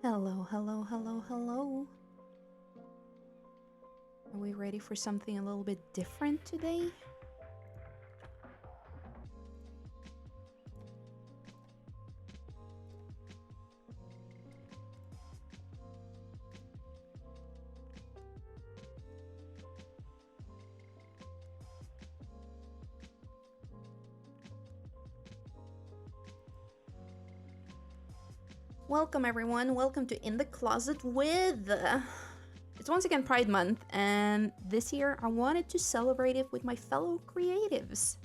Hello, hello, hello, hello. Are we ready for something a little bit different today? Welcome, everyone. Welcome to In the Closet with. It's once again Pride Month, and this year I wanted to celebrate it with my fellow creatives.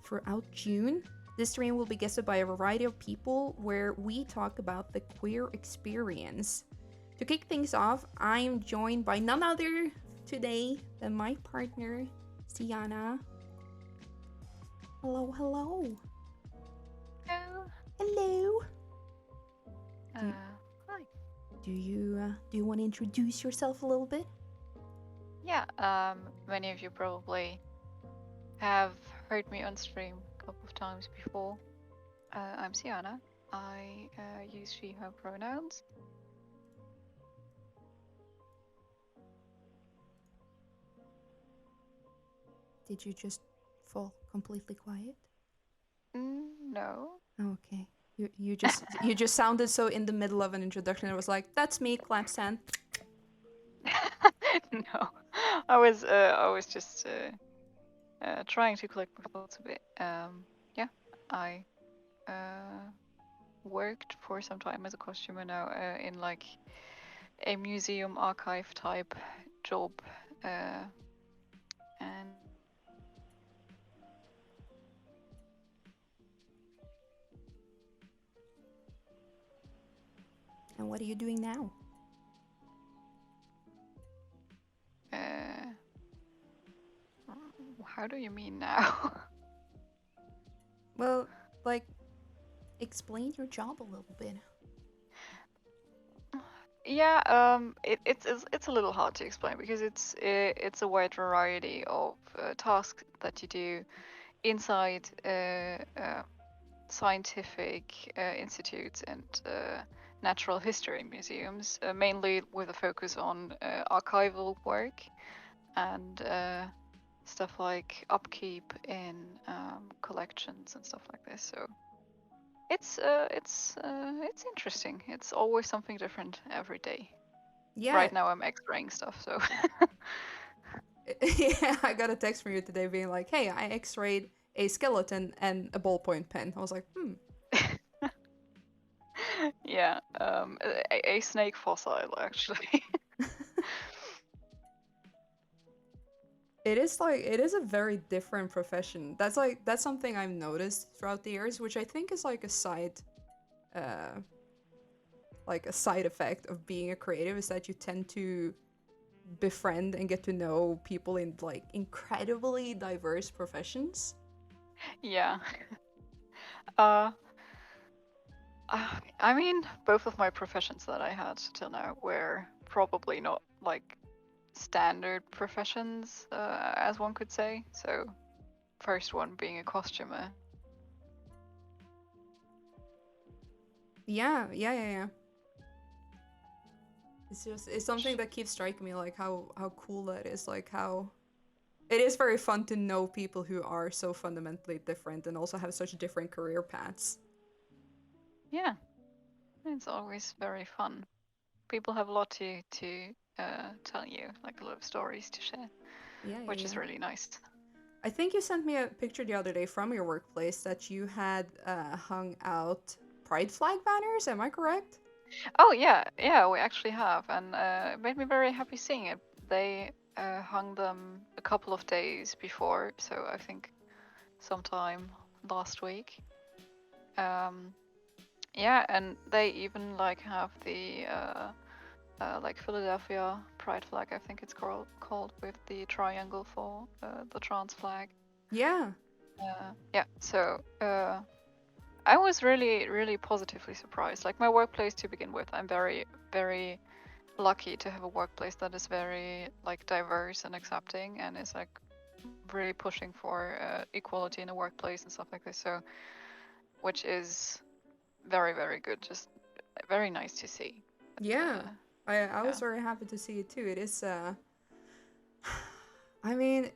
Throughout June, this stream will be guested by a variety of people where we talk about the queer experience. To kick things off, I am joined by none other today than my partner, Siana. Hello, hello. Hello. Hello. Uh, Hi. Do you want to introduce yourself a little bit? Yeah, many of you probably have heard me on stream a couple of times before. I'm Siana. I use she, her pronouns. Did you just fall completely quiet? No. Okay. You just sounded so in the middle of an introduction. It was like, "That's me, Clapsand." No. I was just trying to collect my thoughts a bit. Yeah, I worked for some time as a costumer now in like a museum archive type job. And And what are you doing now? uh, how do you mean now? Well, like, explain your job a little bit. Yeah, it's a little hard to explain because it's a wide variety of tasks that you do inside scientific institutes and natural history museums, mainly with a focus on archival work and stuff like upkeep in collections and stuff like this. So it's interesting. It's always something different every day. Yeah, Right now I'm X-raying stuff, so yeah. I got a text from you today being like, "Hey, I X-rayed a skeleton and a ballpoint pen." I was like, "Hmm." yeah, a snake fossil actually. It is a very different profession. That's something I've noticed throughout the years, which I think is uh like a side effect of being a creative is that you tend to befriend and get to know people in like incredibly diverse professions. Yeah. Uh, I mean, both of my professions that I had till now were probably not like standard professions, as one could say. So, first one being a costumer. Yeah. It's something that keeps striking me, like how cool that is, like how it is very fun to know people who are so fundamentally different and also have such different career paths. Yeah, it's always very fun. People have a lot to tell you, like a lot of stories to share, which is Yeah. really nice. I think you sent me a picture the other day from your workplace that you had hung out pride flag banners. Am I correct? Oh yeah, we actually have, and it made me very happy seeing it. They hung them a couple of days before, so I think sometime last week. Um, yeah, and they even like have the like Philadelphia Pride flag, I think it's called with the triangle for the trans flag. Yeah. Yeah, so I was really positively surprised. Like my workplace to begin with, I'm very lucky to have a workplace that is very like diverse and accepting and is like really pushing for equality in the workplace and stuff like this. So, which is very good. Just very nice to see. But, Yeah, I yeah. was very happy to see it too. It is I mean,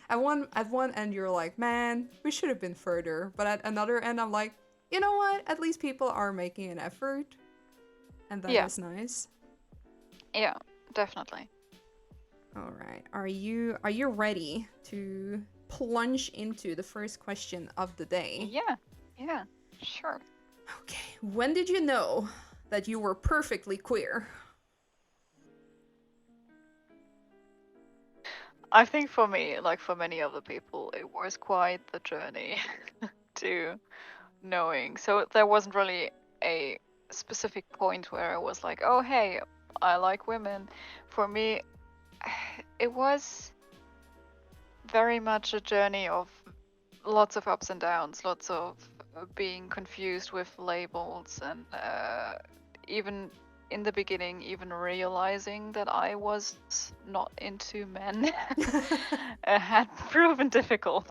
at one end you're like, man, we should have been further. But at another end, I'm like, you know what? At least people are making an effort, and that Yeah, is nice. yeah, definitely. All right, are you ready to plunge into the first question of the day? Yeah, yeah, sure. Okay, when did you know that you were perfectly queer? I think for me, like for many other people, it was quite the journey to knowing. So there wasn't really a specific point where I was like, oh, hey, I like women. For me, it was very much a journey of lots of ups and downs, lots of being confused with labels, and even in the beginning, even realizing that I was not into men had proven difficult,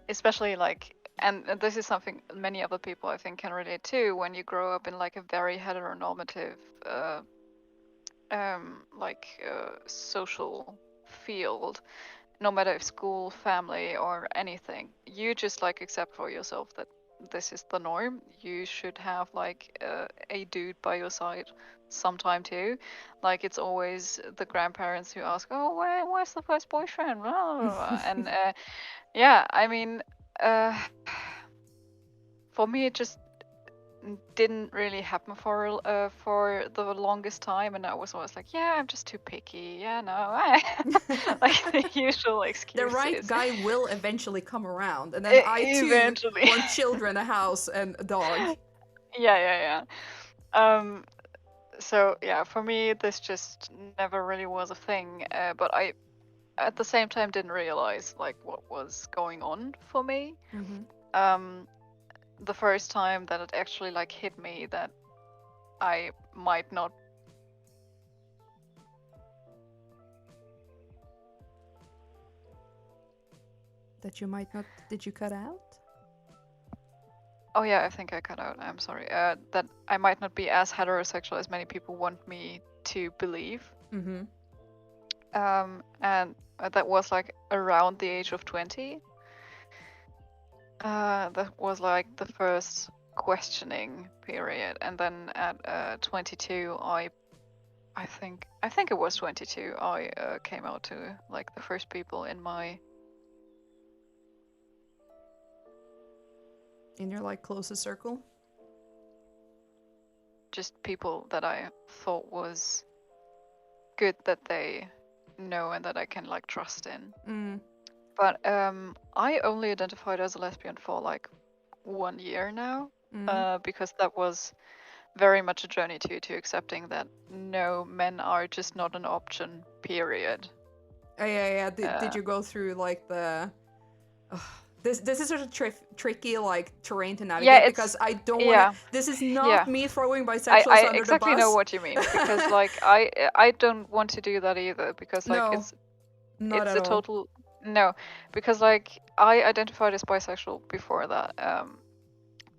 especially like. And this is something many other people I think can relate to when you grow up in like a very heteronormative social field, no matter if school, family, or anything. You just like accept for yourself that this is the norm. You should have like a dude by your side sometime too. Like it's always the grandparents who ask, "Oh, where's the first boyfriend?" Blah, blah, blah. And yeah, I mean, uh, for me, it just didn't really happen for the longest time, and I was always like, yeah, I'm just too picky. Yeah, no, like the usual The right excuses. guy will eventually come around, and then I too Eventually. want children, a house, and a dog. Yeah. So yeah, for me, this just never really was a thing. But I, at the same time, didn't realize like what was going on for me. Mm-hmm. Um, the first time that it actually like hit me that I might not. That you might not. Did you cut out? Oh yeah, I think I cut out. I'm sorry. That I might not be as heterosexual as many people want me to believe. Mm-hmm. And that was like around the age of 20. That was like the first questioning period, and then at 22, I think it was 22. I came out to like the first people in my In your like closest circle. just people that I thought was good that they know and that I can like trust in. Mm. But I only identified as a lesbian for like 1 year now, Mm. because that was very much a journey to accepting that no, men are just not an option. Period. Yeah. Did Uh, you go through like the? Ugh, this is sort of tricky like terrain to yeah, navigate because it's I don't want to. yeah, This is yeah. not me throwing I bisexuals under the exactly know bus. what you mean, because like I don't want to do that either, because like No, not it's at a all. total no, because like I identified as bisexual before that,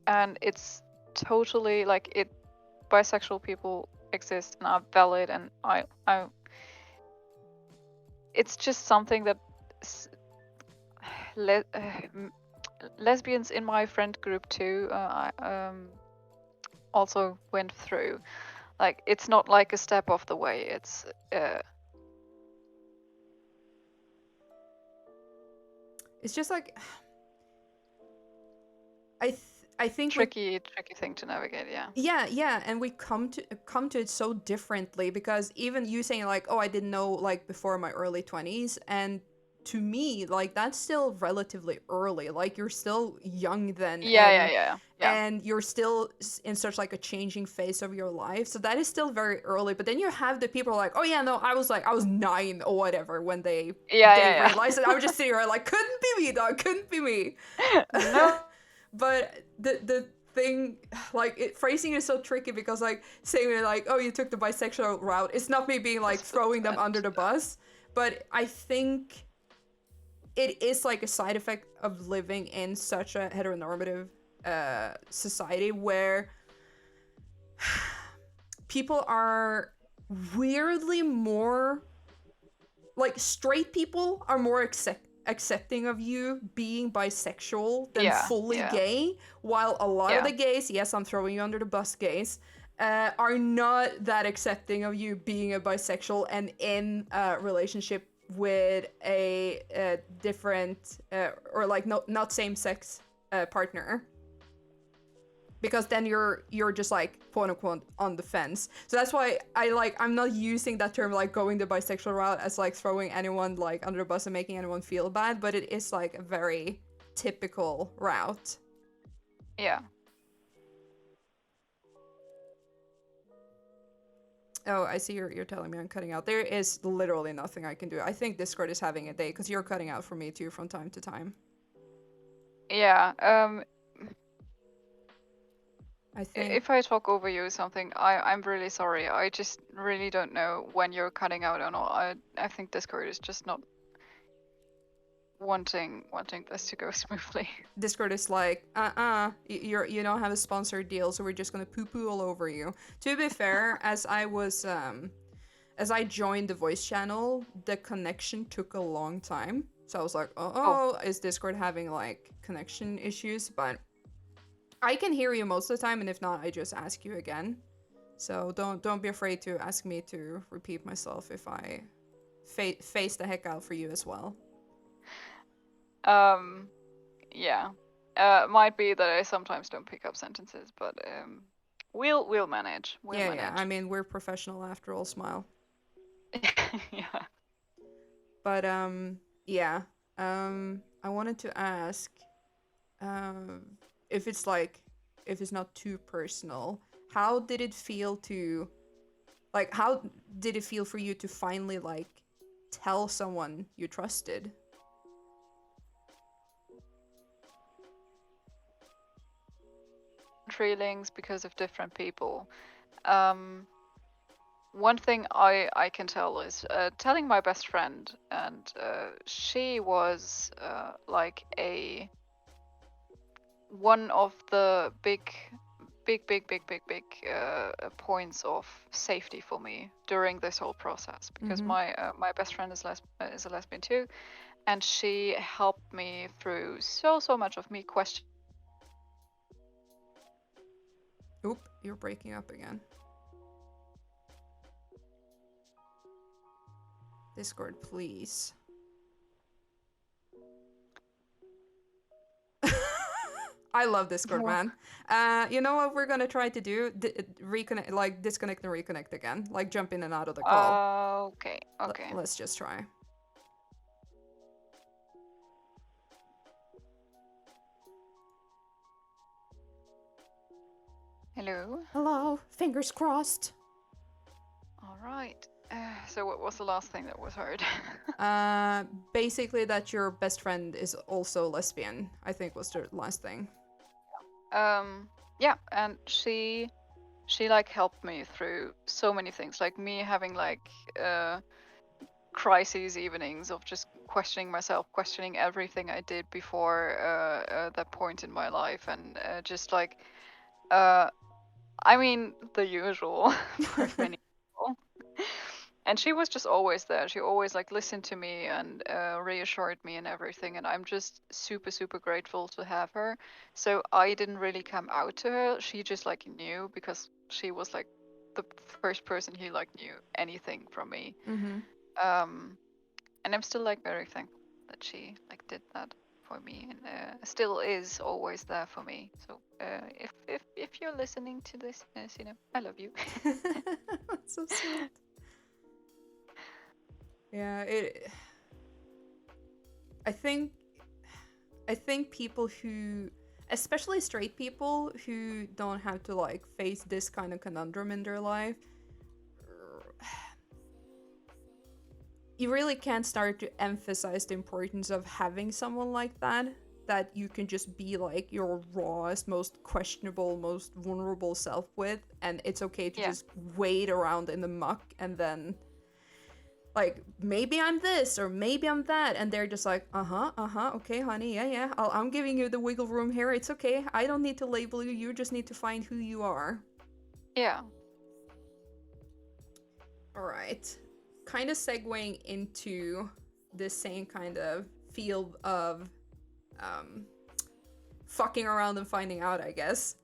and it's totally like it bisexual people exist and are valid, and I it's just something that le- lesbians in my friend group too also went through. Like it's not like a step off the way. It's It's just like I th- I think we tricky thing to navigate. Yeah. yeah, and we come to it so differently because even you saying like, oh, I didn't know like before my early 20s, and to me like that's still relatively early. Like you're still young then, Yeah. and you're still in such like a changing phase of your life, so that is still very early. But then you have the people like, oh yeah, no, I was 9 or whatever when they realized it. I was just sitting there like, couldn't be me, dog, couldn't be me. No. But the thing, like phrasing is so tricky because like saying like, oh, you took the bisexual route, it's not me being like throwing them under the bus, but I think it is like a side effect of living in such a heteronormative society where people are weirdly more like straight people are more accepting of you being bisexual than Yeah, fully yeah, gay, while a lot of yeah. the gays, yes, I'm throwing you under the bus, gays, are not that accepting of you being a bisexual and in a relationship with a different or like not same sex partner, because then you're just like quote unquote on the fence. So that's why I'm not using that term like going the bisexual route as like throwing anyone like under the bus and making anyone feel bad, but it is like a very typical route. Yeah. Oh, I see you're telling me I'm cutting out. There is literally nothing I can do. I think Discord is having a day because you're cutting out for me too from time to time. Yeah. I think If I talk over you or something, I'm really sorry. I just really don't know when you're cutting out or not. I think Discord is just not wanting this to go smoothly. Discord is like, you don't have a sponsored deal, so we're just gonna poo poo all over you. To be fair, as I joined the voice channel, the connection took a long time. So I was like, Oh, is Discord having like connection issues? But I can hear you most of the time, and if not, I just ask you again. So don't be afraid to ask me to repeat myself if I face the heck out for you as well. yeah. Might be that I sometimes don't pick up sentences, but we'll manage. We'll Yeah. I manage. mean, we're professional after all. Smile. Yeah. But yeah. I wanted to ask, if it's like, if it's not too personal, how did it feel to, like, how did it feel for you to finally like tell someone you trusted? Feelings because of different people. One thing I can tell is telling my best friend, and she was like a one of the big points of safety for me during this whole process, because Mm-hmm. my best friend is a lesbian too, and she helped me through so much of me questioning. Oop, you're breaking up again. Discord, please. I love Discord, man. You know what we're gonna try to do? Reconnect, like disconnect and reconnect again. Like jump in and out of the call. Okay, okay. Let's just try. Hello. Hello. Fingers crossed. All right. So what was the last thing that was heard? Basically that your best friend is also lesbian, I think was the last thing. Yeah, and she like helped me through so many things, like me having like crises evenings of just questioning myself, questioning everything I did before that point in my life, and just like I mean the usual for many people. And she was just always there. She always like listened to me and reassured me and everything, and I'm just super grateful to have her. So I didn't really come out to her. She just like knew, because she was like the first person who like knew anything from me. Mm-hmm. And I'm still like very thankful that she like did that for me, and still is always there for me. So if you're listening to this, you know, I love you. That's so sweet. Yeah, I think people who, especially straight people who don't have to like face this kind of conundrum in their life, you really can't start to emphasize the importance of having someone like that you can just be like your rawest, most questionable, most vulnerable self with, and it's okay to just wade around in the muck, and then like, maybe I'm this or maybe I'm that, and they're just like, okay, honey, yeah, I'm giving you the wiggle room here, it's okay, I don't need to label you, you just need to find who you are. Yeah. All right. Kind of segueing into the same kind of field of um, fucking around and finding out, I guess.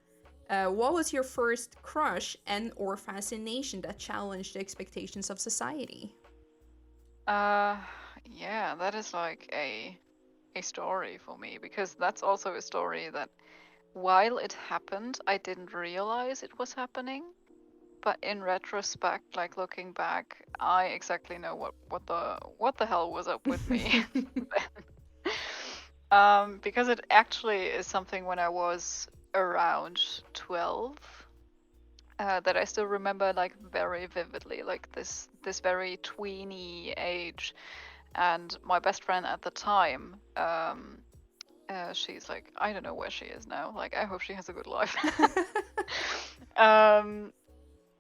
What was your first crush and or fascination that challenged the expectations of society? Uh, yeah, that is like a story for me, because that's also a story that while it happened, I didn't realize it was happening. But in retrospect, like looking back, I exactly know what the hell was up with me. Because it actually is something when I was around 12, that I still remember like very vividly, like this very tweeny age. And my best friend at the time, she's like, I don't know where she is now. Like, I hope she has a good life. um,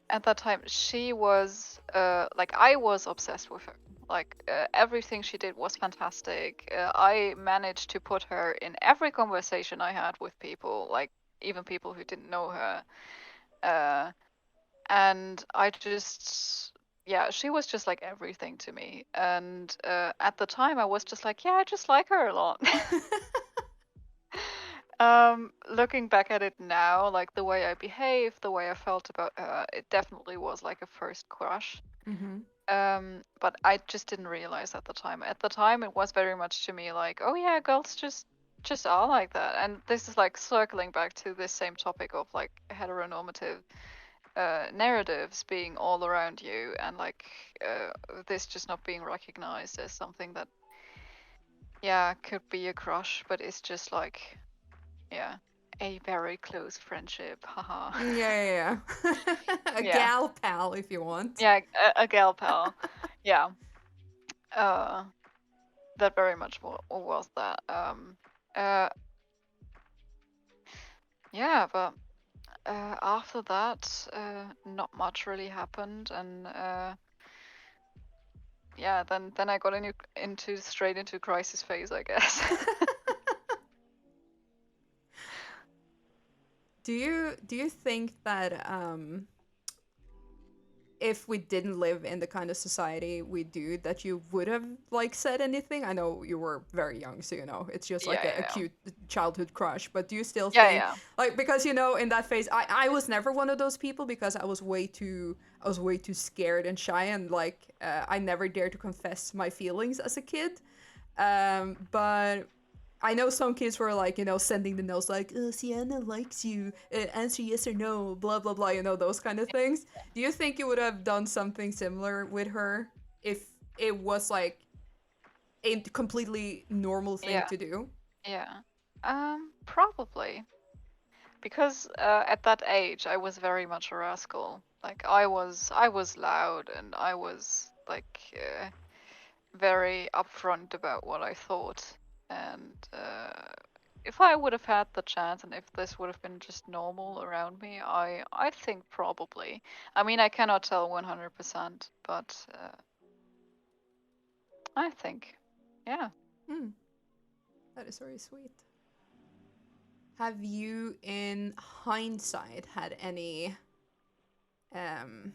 at that time, she was like, I was obsessed with her. Like, everything she did was fantastic. I managed to put her in every conversation I had with people, like even people who didn't know her. Uh, and I just, yeah, she was just like everything to me. And at the time, I was just like, yeah, I just like her a lot. Looking back at it now, like the way I behaved, the way I felt about her, it definitely was like a first crush. Mm-hmm. But I just didn't realize at the time. At the time, it was very much to me like, oh yeah, girls just are like that. And this is like circling back to this same topic of like heteronormative narratives being all around you, and like this just not being recognized as something that, yeah, could be a crush, but it's just like, yeah, a very close friendship. Haha. Yeah, yeah, yeah. A Yeah. gal pal, if you want. Yeah, a gal pal. Yeah. Uh, that very much was that. Uh, yeah, but after that, not much really happened, and yeah, then I got into straight into crisis phase, I guess. Do you think that if we didn't live in the kind of society we do, that you would have like said anything? I know you were very young, so it's just like Yeah, a yeah, cute childhood crush. But do you still yeah, think yeah, like, because in that phase, I was never one of those people because I was way too scared and shy, and like I never dared to confess my feelings as a kid. But I know some kids were like, sending the notes like, Siana likes you, answer yes or no, blah, blah, blah, those kind of things. Do you think you would have done something similar with her if it was like a completely normal thing yeah, to do? yeah. Probably. Because at that age, I was very much a rascal. Like I was loud, and I was like very upfront about what I thought. And if I would have had the chance, and if this would have been just normal around me, I think probably. I mean, I cannot tell 100%, but I think, yeah. Hmm, that is very sweet. Have you, in hindsight, had any, um,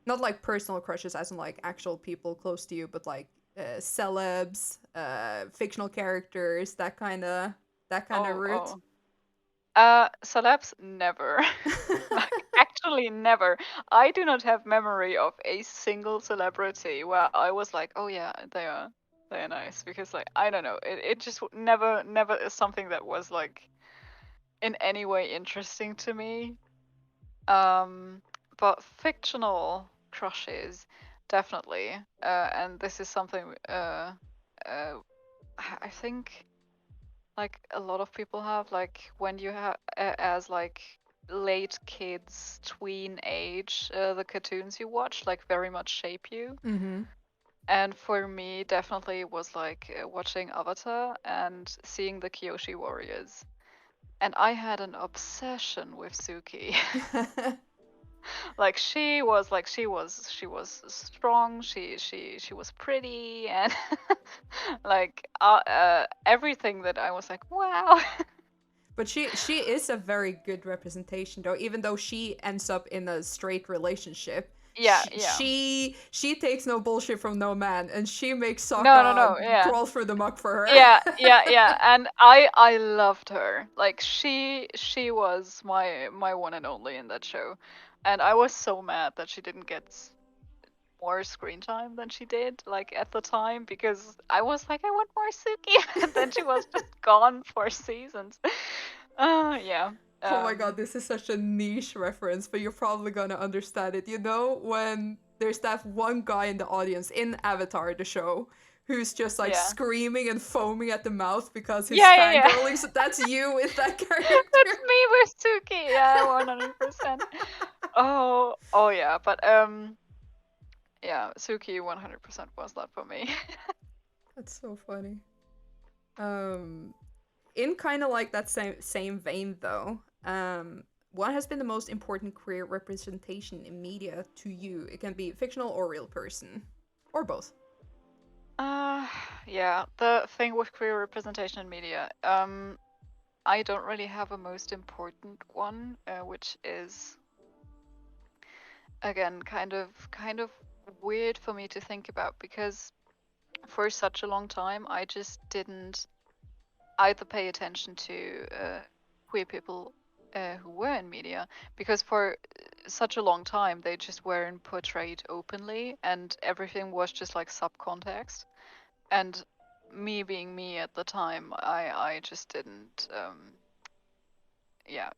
not like personal crushes as in like actual people close to you, but like celebs, fictional characters, that kind of Oh, route. oh. Celebs, never. Like, actually, never. I do not have memory of a single celebrity where I was like, oh yeah, they are nice, because like I don't know, it just never is something that was like in any way interesting to me. Um, but fictional crushes, definitely. And this is something uh, I think like a lot of people have, like when you have as like late kids, tween age, the cartoons you watch like very much shape you. Mm-hmm. And for me, definitely was like watching Avatar and seeing the Kyoshi warriors. And I had an obsession with Suki. Like she was strong, she was pretty, and like everything that I was like, wow. But she is a very good representation, though. Even though she ends up in a straight relationship, Yeah, yeah. she takes no bullshit from no man, and she makes No, no, Sokka no. Yeah. crawl through the muck for her. Yeah, yeah, yeah. And I loved her. Like she was my one and only in that show. And I was so mad that she didn't get more screen time than she did, like at the time, because I was like, I want more Suki, and then she was just gone for seasons. Yeah. Oh my god, Um, this is such a niche reference, but you're probably gonna understand it. You know when there's that one guy in the audience in Avatar, the show, who's just like yeah. screaming and foaming at the mouth because he's Yeah, yeah, yeah. fangirling. So that's you with that That's character. me with Suki. Yeah, 100%. Oh yeah, but yeah, Suki 100% was that for me. That's so funny. Um, in kind of like that same vein though, what has been the most important queer representation in media to you? It can be fictional or real person, or both. Uh, yeah, the thing with queer representation in media, I don't really have a most important one, which is again kind of weird for me to think about because for such a long time I just didn't either pay attention to queer people who were in media because for such a long time they just weren't portrayed openly and everything was just like subcontext. And me being me at the time, I just didn't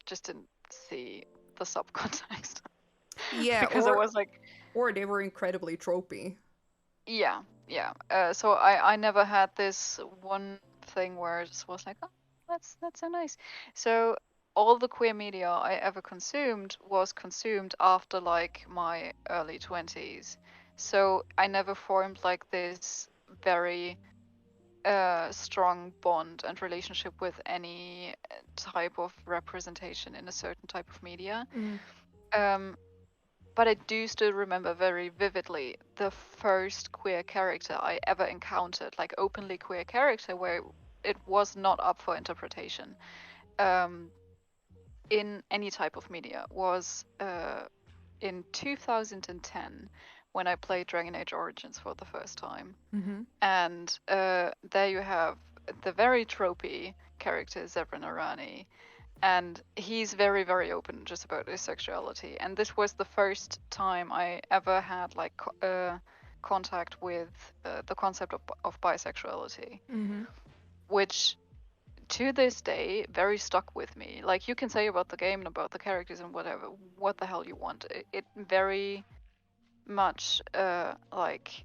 just didn't see the subcontext Yeah, because I was like, or they were incredibly tropey. yeah, yeah. So I never had this one thing where it just was like, oh, that's so nice. So all the queer media I ever consumed was consumed after like my early 20s. So I never formed like this very strong bond and relationship with any type of representation in a certain type of media. Mm. Um, but I do still remember very vividly the first queer character I ever encountered, like openly queer character, where it was not up for interpretation um, in any type of media, was in 2010 when I played Dragon Age Origins for the first time. Mm-hmm. And there you have the very tropey character Zebran Arani, and he's very very open just about his sexuality. And this was the first time I ever had like contact with the concept of bisexuality, Mm-hmm. which to this day very stuck with me. Like you can say about the game and about the characters and whatever, what the hell you want. It very much like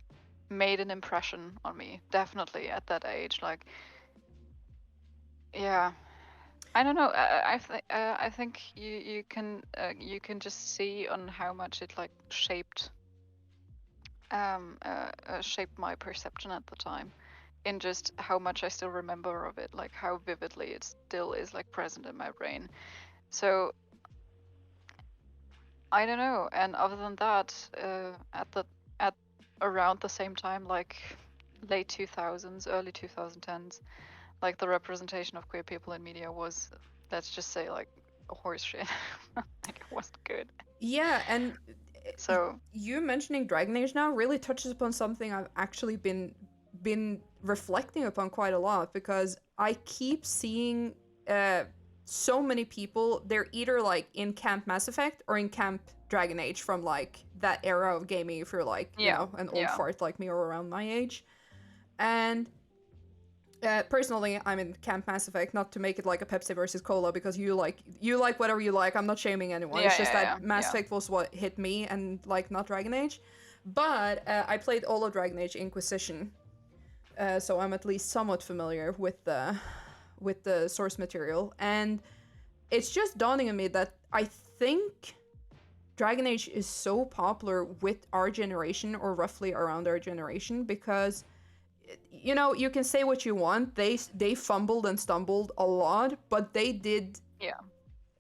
made an impression on me, definitely at that age. Like, yeah, I don't know. I think you can just see on how much it like shaped my perception at the time, in just how much I still remember of it, like how vividly it still is like present in my brain. So I don't know. And other than that, at around the same time, like late 2000s, early 2010s, like the representation of queer people in media was, let's just say, like horse shit. Like it wasn't good. Yeah, and So you mentioning Dragon Age now really touches upon something I've actually been reflecting upon quite a lot, because I keep seeing so many people, they're either like in Camp Mass Effect or in Camp Dragon Age from like that era of gaming, if you're like, you yeah, know, an old yeah, fart like me or around my age. And personally, I'm in Camp Mass Effect, not to make it like a Pepsi versus Cola, because you like whatever you like. I'm not shaming anyone. yeah, It's just yeah, that yeah, Mass yeah. Effect was what hit me, and like not Dragon Age. But I played all of Dragon Age Inquisition, so I'm at least somewhat familiar with the source material, and it's just dawning on me that I think Dragon Age is so popular with our generation, or roughly around our generation, because you know, you can say what you want. They fumbled and stumbled a lot, but they did Yeah,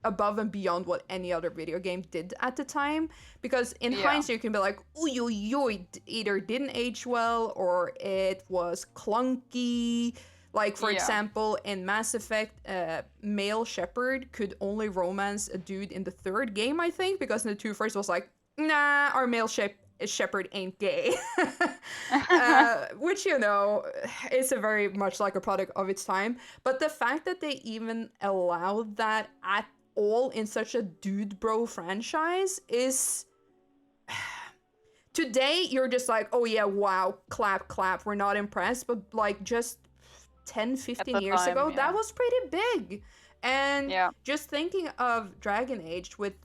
above and beyond what any other video game did at the time. Because in yeah, hindsight, you can be like, "Ooh, yo, it either didn't age well or it was clunky." Like, for Yeah. example, in Mass Effect, male Shepard could only romance a dude in the third game, I think, because in the two first was like, nah, our male Shepard ain't gay. Which, you know, is a very much like a product of its time. But the fact that they even allowed that at all in such a dude bro franchise is. Today, you're just like, oh yeah, wow, clap, clap, we're not impressed. But like just 10, At 15 the years time, ago, that yeah. was pretty big. And Yeah. just thinking of Dragon Age with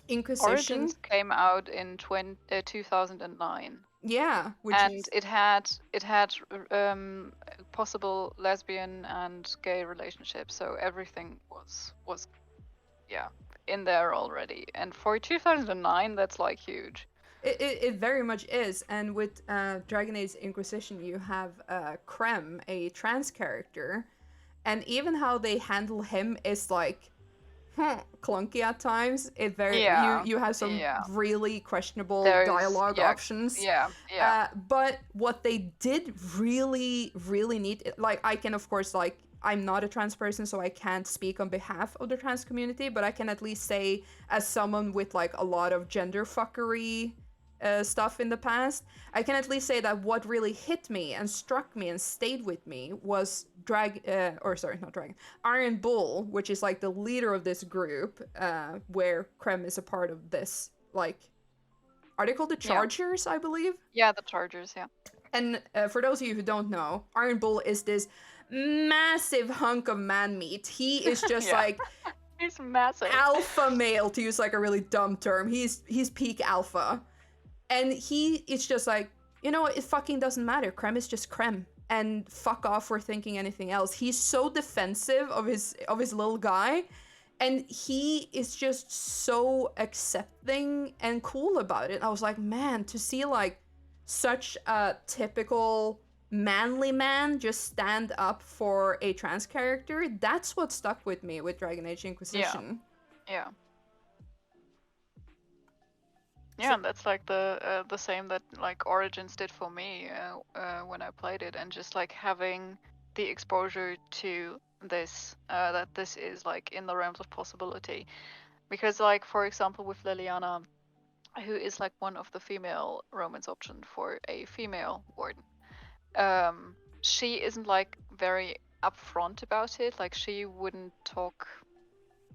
Inquisition, Origins came out in 2009. yeah, which And is it had possible lesbian and gay relationships, so everything was yeah, in there already. And for 2009, that's like huge. it very much is. And with Dragon Age Inquisition, you have Krem, a trans character, and even how they handle him is like clunky at times. It very Yeah, you have some yeah. really questionable There's dialogue yeah, options. yeah. But what they did really really neat, like I can of course like I'm not a trans person, so I can't speak on behalf of the trans community, but I can at least say as someone with like a lot of gender fuckery stuff in the past, I can at least say that what really hit me and struck me and stayed with me was Iron Bull, which is like the leader of this group, where Krem is a part of this. Like, are they called the Yeah. Chargers? I believe. Yeah, the Chargers, yeah. And for those of you who don't know, Iron Bull is this massive hunk of man meat. He is just Yeah. like He's massive. alpha male, to use like a really dumb term. He's peak alpha. And he is just like, you know, it fucking doesn't matter. Krem is just Krem. And fuck off for thinking anything else. He's so defensive of his little guy. And he is just so accepting and cool about it. I was like, man, to see like such a typical manly man just stand up for a trans character, that's what stuck with me with Dragon Age Inquisition. Yeah. Yeah, and that's like the same that like Origins did for me when I played it, and just like having the exposure to this, that this is like in the realms of possibility. Because like for example with Liliana, who is like one of the female romance option for a female warden, she isn't like very upfront about it. Like she wouldn't talk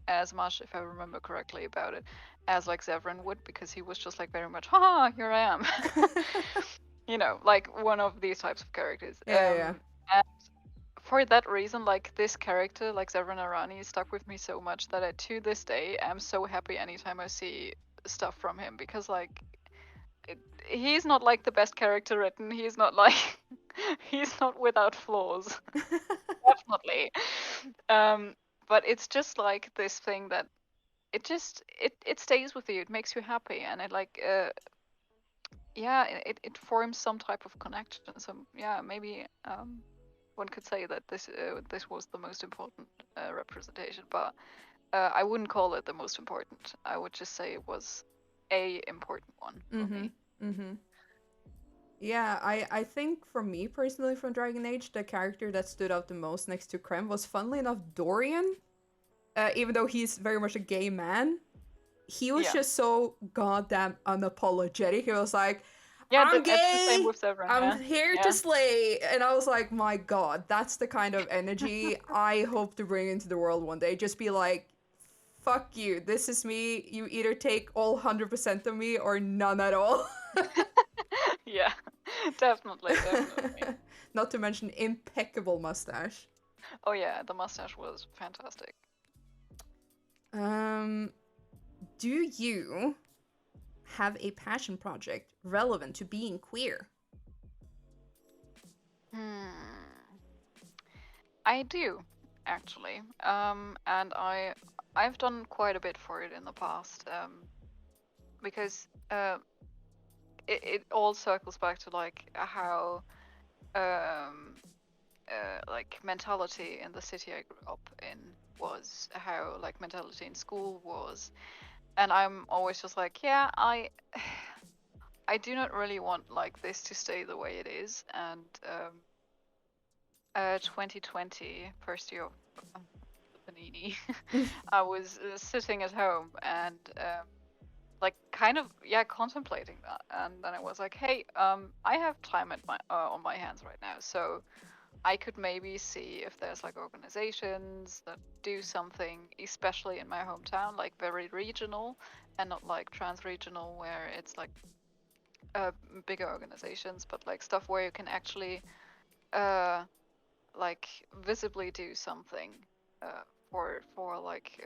as much, if I remember correctly, about it as like Zevran would, because he was just like very much, haha, here I am. You know, like one of these types of characters. Yeah. And for that reason, like this character, like Zevran Arani, stuck with me so much that I, to this day, am so happy anytime I see stuff from him, because like he's not like the best character written. He's not like he's not without flaws. Definitely. But it's just like this thing that it stays with you. It makes you happy, and it like yeah, it forms some type of connection. So yeah, maybe one could say that this was the most important representation, but I wouldn't call it the most important. I would just say it was a important one for me. Yeah, I think for me personally from Dragon Age, the character that stood out the most next to Krem was, funnily enough, Dorian. Even though he's very much a gay man, he was just so goddamn unapologetic. He was like, Yeah, I'm it's the same gay, with Severin. I'm here Yeah. to slay. And I was like, my god, that's the kind of energy I hope to bring into the world one day. Just be like, fuck you, this is me. You either take all 100% of me or none at all. Yeah, definitely. Not to mention impeccable mustache. Oh yeah, the mustache was fantastic. Do you have a passion project relevant to being queer? I do, actually. And I've done quite a bit for it in the past. Because it all circles back to like how like mentality in the city I grew up in was, how like mentality in school was, and I'm always just like, yeah, I do not really want like this to stay the way it is, and 2020, first year of Panini. I was sitting at home and like kind of contemplating that, and then I was like, hey, I have time at my on my hands right now, so I could maybe see if there's like organizations that do something, especially in my hometown, like very regional and not like trans-regional where it's like uh, bigger organizations, but like stuff where you can actually uh, like visibly do something uh, for like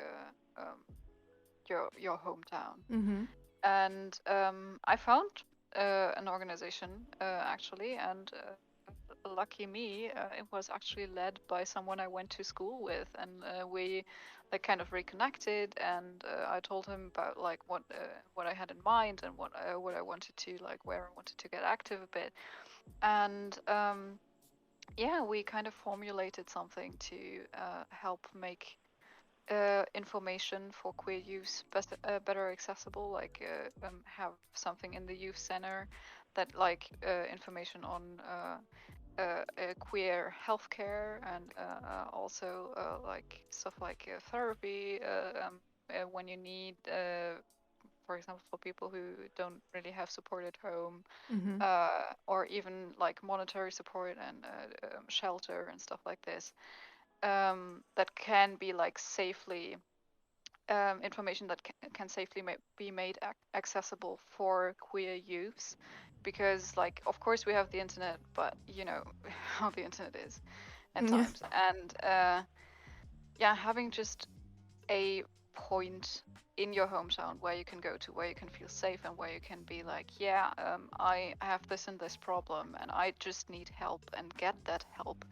your hometown. Mm-hmm. And I found an organization actually, and lucky me, it was actually led by someone I went to school with, and we like kind of reconnected, and I told him about like what I had in mind and what I wanted to like where I wanted to get active a bit, and yeah, we kind of formulated something to help make information for queer youth better accessible, like have something in the youth center that like information on queer healthcare and also like stuff like therapy when you need, for example, for people who don't really have support at home, Mm-hmm. or even like monetary support and shelter and stuff like this, that can be like safely information that can safely be made accessible for queer youths, because like of course we have the internet, but you know how the internet is at Yeah. times, and yeah, having just a point in your hometown where you can go to, where you can feel safe, and where you can be like, yeah, I have this and this problem and I just need help and get that help,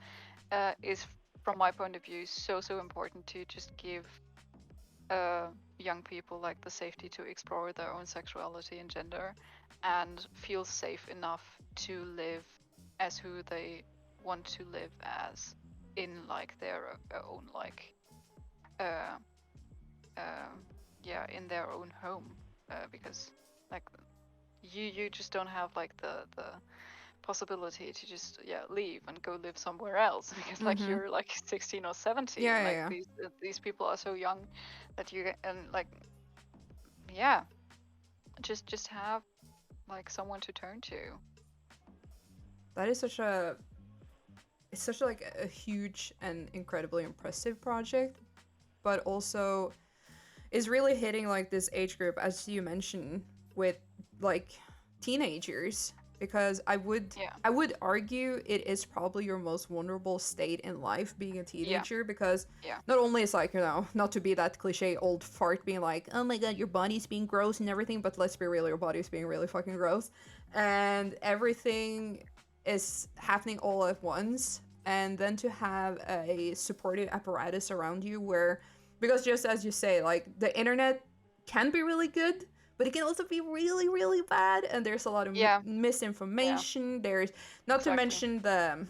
is from my point of view so important to just give uh, young people like the safety to explore their own sexuality and gender and feel safe enough to live as who they want to live as in like their own like uh, uh, yeah, in their own home, because like you just don't have like the possibility to just leave and go live somewhere else because like Mm-hmm. you're like 16 or 17, Yeah, yeah, like yeah. these people are so young that you and like yeah, just have like someone to turn to. That is such a it's such like a huge and incredibly impressive project, but also is really hitting like this age group as you mentioned with like teenagers, because Yeah, I would argue it is probably your most vulnerable state in life, being a yeah, teenager, because yeah. not only is like, you know, not to be that cliche old fart being like, oh my god, your body's being gross and everything, but let's be real, your body's being really fucking gross, and everything is happening all at once, and then to have a supportive apparatus around you where, because just as you say, like the internet can be really good, but it can also be really really bad, and there's a lot of Yeah, yeah, misinformation. There's, not to exactly. mention the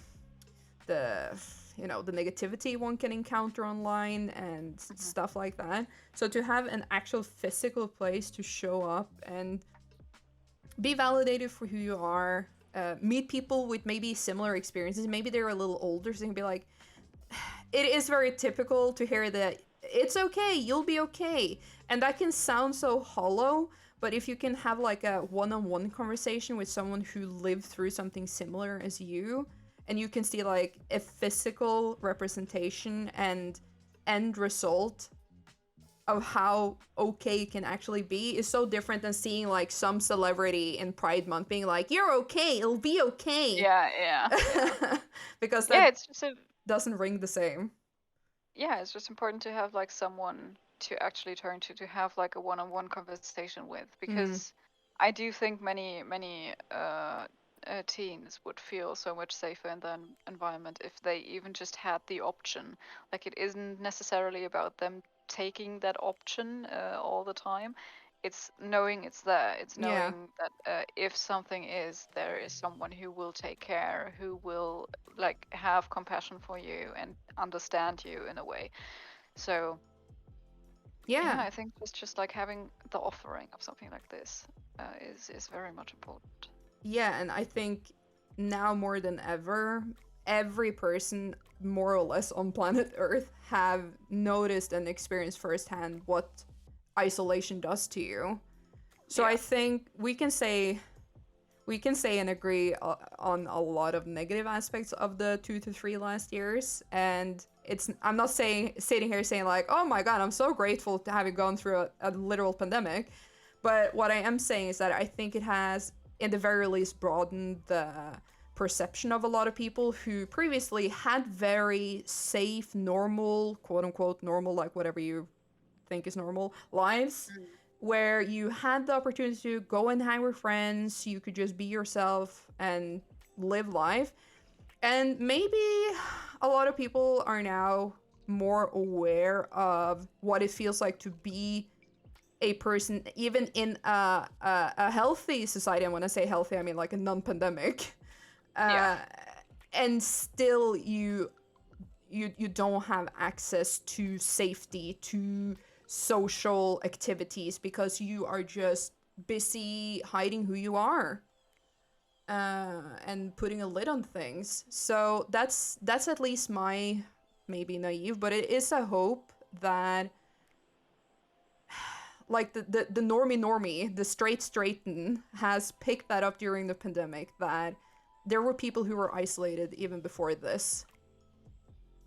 you know, the negativity one can encounter online and Hmm. stuff like that. So to have an actual physical place to show up and be validated for who you are, meet people with maybe similar experiences, maybe they're a little older, so you can be like, it is very typical to hear that it's okay, you'll be okay. And that can sound so hollow, but if you can have like a one-on-one conversation with someone who lived through something similar as you, and you can see like a physical representation and end result of how okay it can actually be, is so different than seeing like some celebrity in Pride Month being like, you're okay, it'll be okay. Yeah, yeah, yeah. Because Yeah, that it's just a doesn't ring the same. yeah, it's just important to have like someone to actually turn to have like a one-on-one conversation with, Mm, because I do think many teens would feel so much safer in their environment if they even just had the option. Like it isn't necessarily about them taking that option all the time. It's knowing it's there. It's yeah. knowing that if something is, there is someone who will take care, who will like have compassion for you and understand you in a way. So yeah, Yeah. I think just like having the offering of something like this is very much important. Yeah, and I think now more than ever, every person more or less on planet Earth have noticed and experienced firsthand what isolation does to you. So Yeah. I think we can say and agree on a lot of negative aspects of the 2 to 3 last years. And I'm not sitting here saying like, oh my god, I'm so grateful to having gone through a literal pandemic. But what I am saying is that I think it has, in the very least, broadened the perception of a lot of people who previously had very safe, normal, quote unquote, normal, like whatever you think is normal, lives, where you had the opportunity to go and hang with friends, you could just be yourself and live life. And maybe a lot of people are now more aware of what it feels like to be a person, even in a healthy society. And when I say healthy, I mean like a non-pandemic. Yeah. And still you don't have access to safety, to social activities, because you are just busy hiding who you are, and putting a lid on things. So that's at least my, maybe naive, but it is a hope that like the normie, the straighten has picked that up during the pandemic, that there were people who were isolated even before this,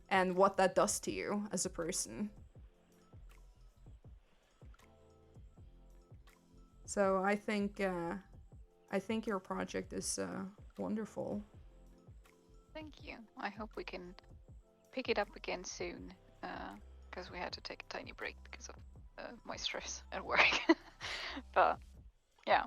and what that does to you as a person. So I think your project is wonderful. Thank you. I hope we can pick it up again soon, because we had to take a tiny break because of my stress at work. But yeah,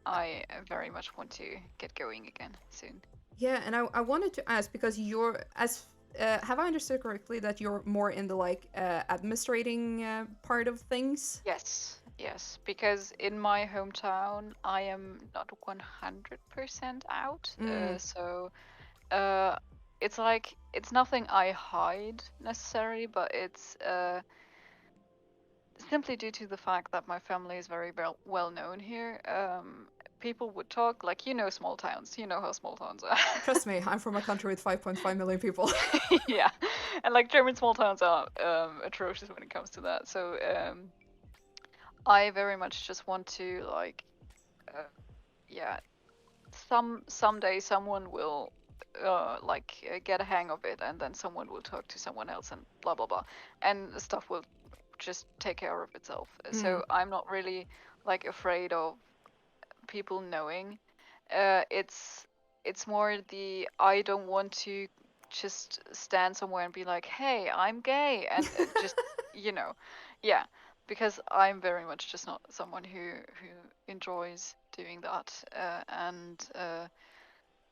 I very much want to get going again soon. Yeah, and I wanted to ask, because you're, as have I understood correctly that you're more in the like administrating part of things? Yes, because in my hometown I am not 100% out, so it's like, it's nothing I hide necessarily, but it's simply due to the fact that my family is very well known here. People would talk like, small towns, how small towns are. Trust me, I'm from a country with 5.5 million people. Yeah, and like German small towns are atrocious when it comes to that. So I very much just want to like, yeah, someday someone will get a hang of it, and then someone will talk to someone else, and blah blah blah, and stuff will just take care of itself. So I'm not really like afraid of people knowing. It's more the, I don't want to just stand somewhere and be like, hey, I'm gay, and just yeah, because I'm very much just not someone who enjoys doing that, and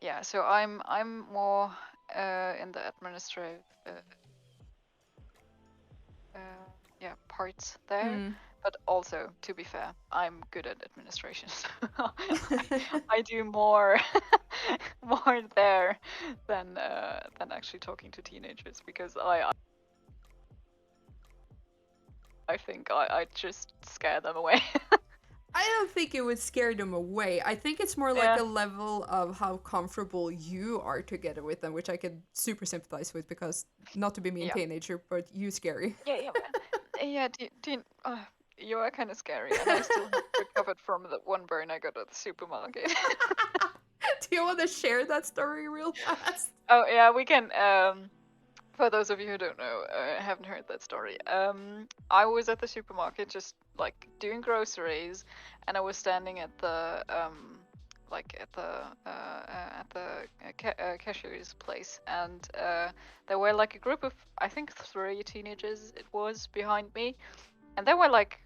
yeah, so I'm more in the administrative parts there. But also, to be fair, I'm good at administration. I do more more there than actually talking to teenagers, because I think I just scare them away. I don't think it would scare them away. I think it's more like a level of how comfortable you are together with them, which I could super sympathize with, because not to be mean teenager, but you scary. Yeah. You are kind of scary, and I still haven't recovered from the one burn I got at the supermarket. Do you want to share that story real fast? Oh yeah, we can. For those of you who don't know, haven't heard that story. I was at the supermarket just like doing groceries, and I was standing at the cashier's place, and there were like a group of, I think 3 teenagers it was, behind me, and they were like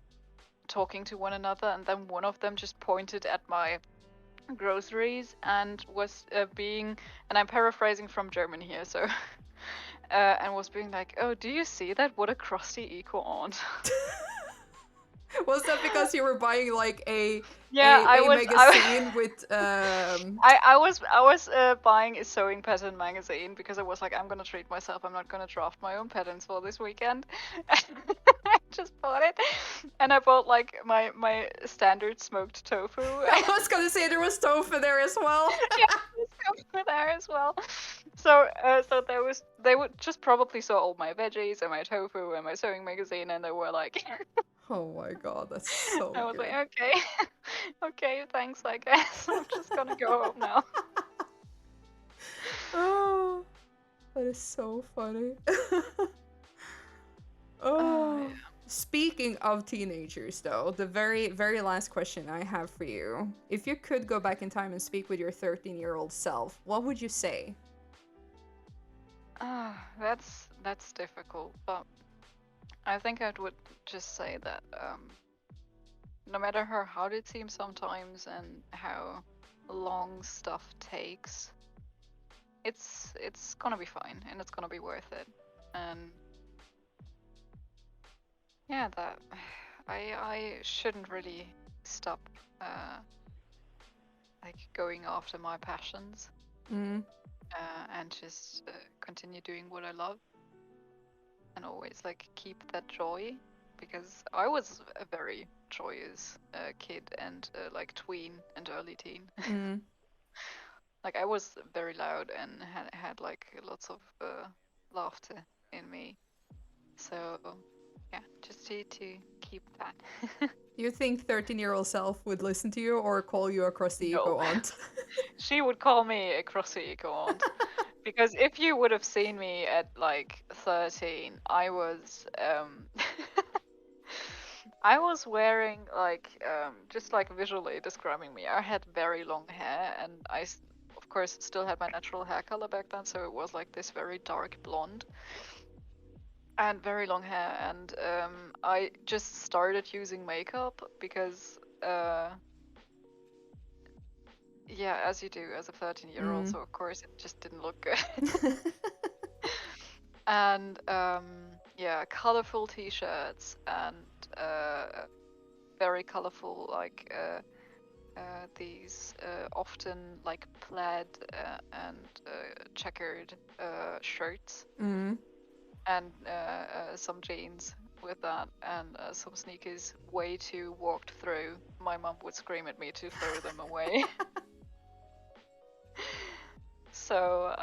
talking to one another, and then one of them just pointed at my groceries and was being, and I'm paraphrasing from German here, so and was being like, oh, do you see that? What a crusty eco aunt. Was that because you were buying like a magazine with I was buying a sewing pattern magazine, because I was like, I'm gonna treat myself, I'm not gonna draft my own patterns for this weekend. I just bought it, and I bought like my standard smoked tofu. I was gonna say there was tofu there as well. Yeah, were there as well. So so they would just probably saw all my veggies and my tofu and my sewing magazine, and they were like, Oh my god, that's so I was like, good. okay, okay, thanks, I guess. I'm just gonna go home now. Oh, that is so funny. Oh. Yeah. Speaking of teenagers, though, the very, very last question I have for you. If you could go back in time and speak with your 13-year-old self, what would you say? That's difficult, but I think I would just say that no matter how hard it seems sometimes and how long stuff takes, it's gonna be fine and it's gonna be worth it. And yeah, that I shouldn't really stop uh, like going after my passions Mm. and just continue doing what I love and always like keep that joy, because I was a very joyous kid and like tween and early teen. Mm. Like I was very loud and had like lots of laughter in me. So yeah, just to keep that. Do you think 13-year-old self would listen to you or call you a crusty No, eco aunt? she would call me a crossy eco aunt. Because if you would have seen me at like 13, I was I was wearing like just like visually describing me. I had very long hair, and of course still had my natural hair color back then, so it was like this very dark blonde and very long hair. And I just started using makeup because yeah, as you do as a 13-year-old, Mm. so of course it just didn't look good. And yeah, colorful t-shirts and very colorful like these often like plaid and checkered shirts Mm. and some jeans with that and some sneakers way too walked through. My mum would scream at me to throw them away. So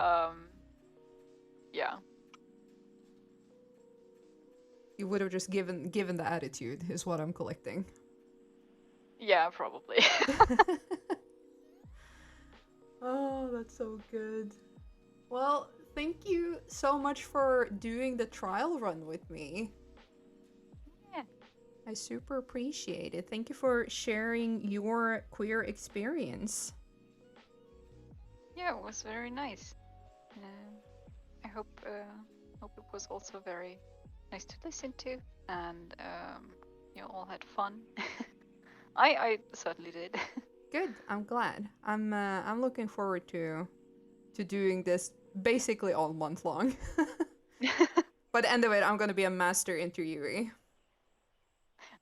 yeah. You would have just given the attitude, is what I'm collecting. Yeah, probably. Oh, that's so good. Well, thank you so much for doing the trial run with me. Yeah. I super appreciate it. Thank you for sharing your queer experience. Yeah, it was very nice. I hope it was also very nice to listen to, and you all had fun. I certainly did. Good. I'm glad. I'm looking forward to doing this basically all month long. By the end of it, I'm gonna be a master interviewee.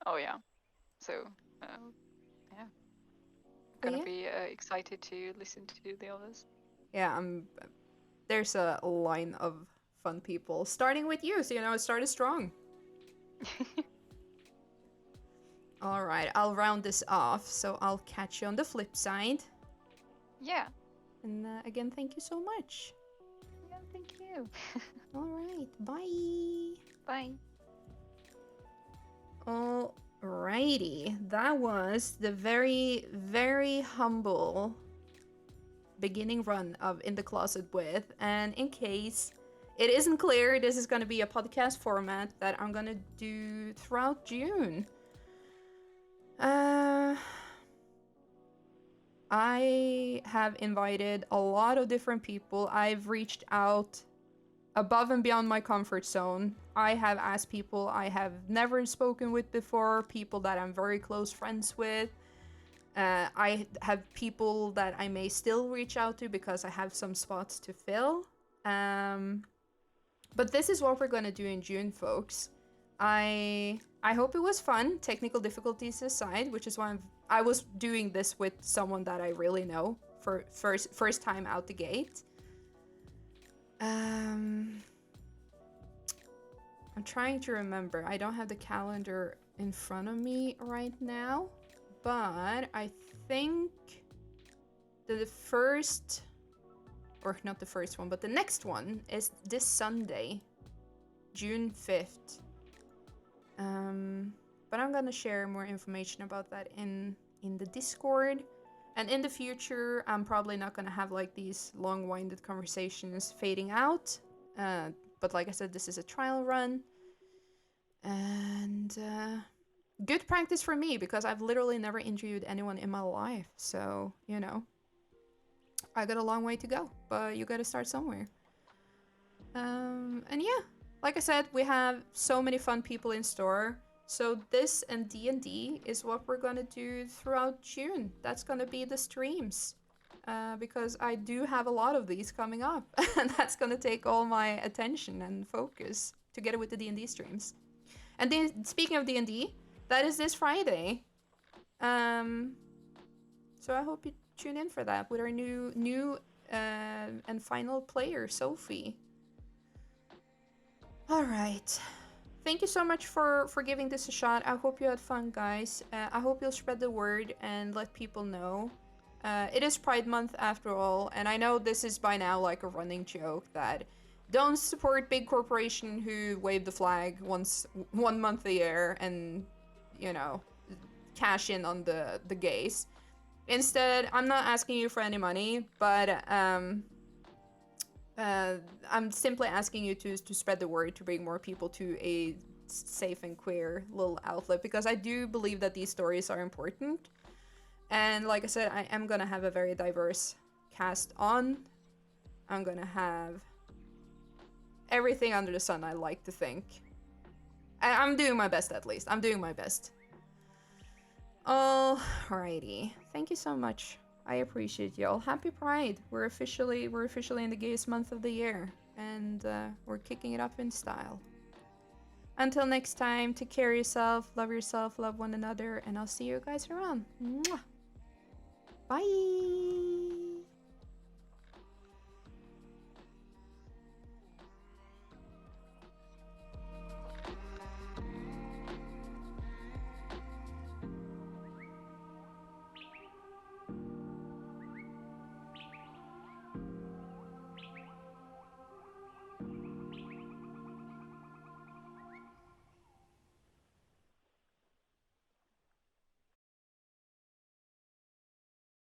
Oh yeah. So yeah, But gonna yeah, be excited to listen to the others. yeah. There's a line of fun people, starting with you. So it started strong. All right, I'll round this off. So I'll catch you on the flip side. Yeah. And again, thank you so much. Yeah. Thank you. All right, bye. Bye. Alrighty, that was the very, very humble beginning run of In the Closet with. And in case it isn't clear, this is going to be a podcast format that I'm going to do throughout June. I have invited a lot of different people. I've reached out above and beyond my comfort zone. I have asked people I have never spoken with before, people that I'm very close friends with. I have people that I may still reach out to because I have some spots to fill. But this is what we're gonna do in June, folks. I hope it was fun, technical difficulties aside, which is why I was doing this with someone that I really know for first time out the gate. I'm trying to remember. I don't have the calendar in front of me right now, but I think the first or not the first one, but the next one is this Sunday, June 5th. But I'm gonna share more information about that in the Discord. And in the future, I'm probably not gonna have like these long-winded conversations fading out. But like I said, this is a trial run. And good practice for me, because I've literally never interviewed anyone in my life. So, you know, I got a long way to go, but you gotta start somewhere. And yeah, like I said, we have so many fun people in store. So this and D&D is what we're gonna do throughout June. That's gonna be the streams. Because I do have a lot of these coming up. And that's gonna take all my attention and focus together with the D&D streams. And then, speaking of D&D, that is this Friday. So I hope you tune in for that with our new and final player, Sophie. All right. Thank you so much for giving this a shot. I hope you had fun, guys. I hope you'll spread the word and let people know. It is Pride Month after all, and I know this is by now like a running joke that don't support big corporation who wave the flag 1 month a year and, you know, cash in on the gays. Instead, I'm not asking you for any money, but I'm simply asking you to spread the word to bring more people to a safe and queer little outlet, because I do believe that these stories are important. And like I said, I am gonna have a very diverse cast on. I'm gonna have everything under the sun, I like to think. I'm doing my best, at least. I'm doing my best. Alrighty. Thank you so much. I appreciate y'all. Happy Pride. We're officially in the gayest month of the year. And we're kicking it up in style. Until next time, take care of yourself, love one another, and I'll see you guys around. Mwah. Bye!